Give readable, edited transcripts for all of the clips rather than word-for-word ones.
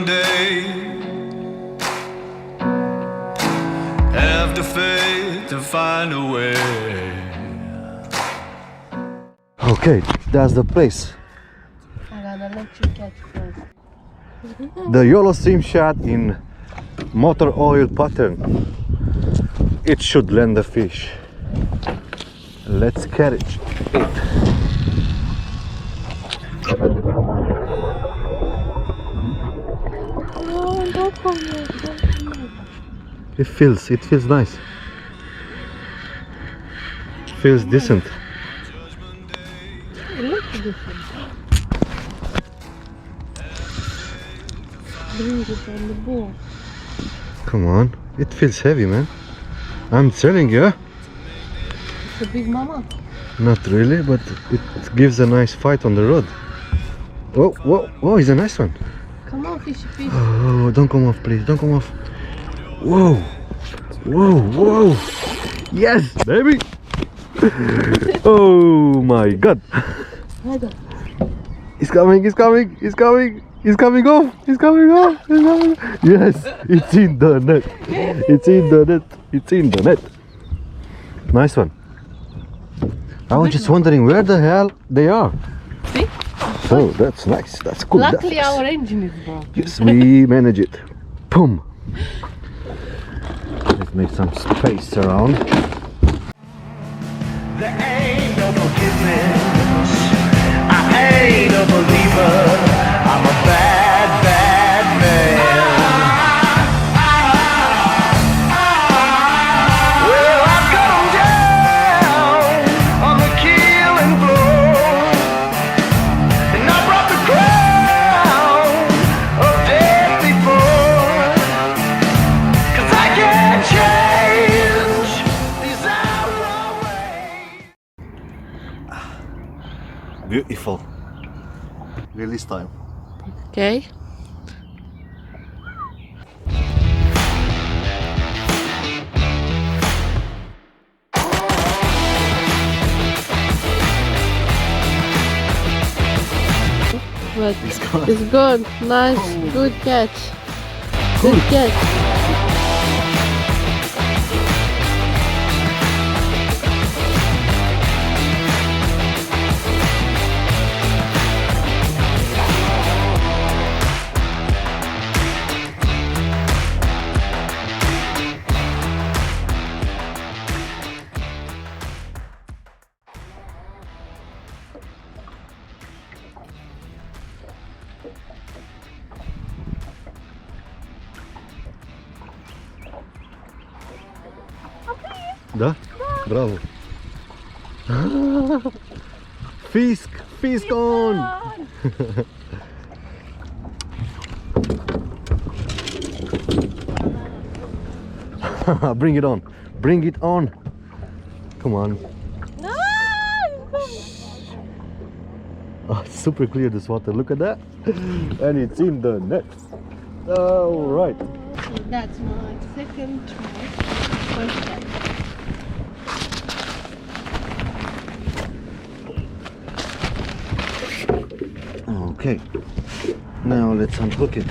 Judgment Day. Have the faith to find a way. Okay, that's the place. I'm gonna let you catch first. The Yolo Swim Shad in motor oil pattern. It should land the fish. Let's catch it. No, don't come here. It feels nice. Feels decent. It looks different. Bring it on the board. Come on, it feels heavy, man. I'm telling you. It's a big mama. Not really, but it gives a nice fight on the road. Whoa, whoa, whoa, it's a nice one. Come on, fishy fish. Oh, don't come off, please, don't come off. Whoa, whoa, whoa. Yes, baby. Oh my God. He's coming, he's coming, he's coming. He's coming off, he's coming off, he's coming off. Yes, it's in the net. It's in the net. It's in the net. Nice one. I was just wondering where the hell they are. See? So that's nice. That's cool. Luckily, that's our engine is broken. Yes, we manage it. Boom. Let's make some space around. There ain't no forgiveness. I ain't a believer. I'm a bad, bad man. Well, I've come down on the killing floor, and I brought the crown of death before. 'Cause I can't change these outer ways. Beautiful. Release time. Okay. But it's good. Nice. Good catch. Good catch. Да? Браво. Fisk! Fisk on! Bring it on. Bring it on. Come on. Oh, it's super clear, this water. Look at that. And it's in the net. All right. That's my second try. First catch. Okay. Now let's unhook it.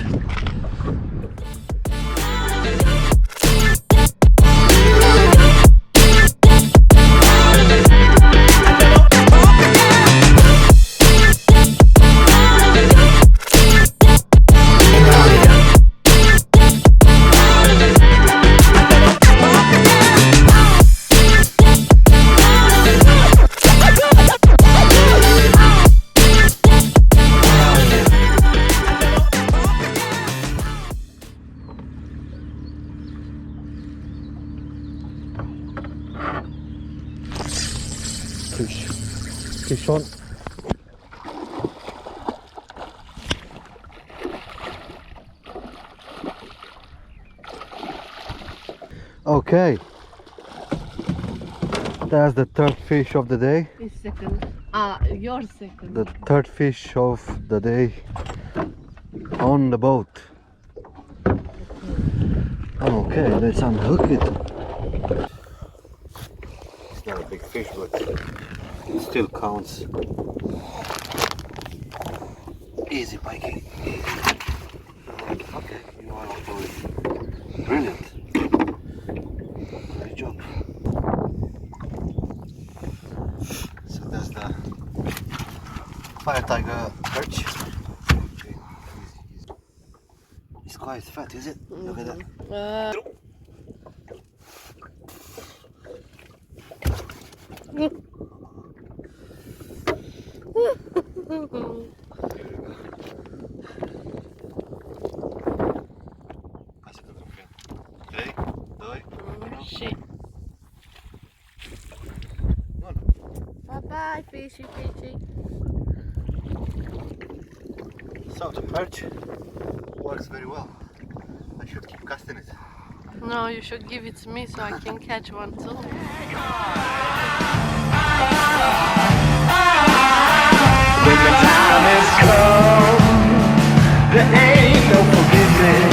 Fish on. Okay, that's the third fish of the day. It's second. Your second. The third fish of the day on the boat. Okay, let's unhook it. It's not a big fish, but it still counts. Easy, Pike. Okay, you are doing brilliant. Great job. So that's the fire tiger perch. Okay. He's quite fat, is it? Look at that. Três, dois, Shit. Bye bye, fishy, fishy. So the perch works very well. I should keep casting it. No, you should give it to me so I can catch one too. When the time has come, there ain't no forgiveness.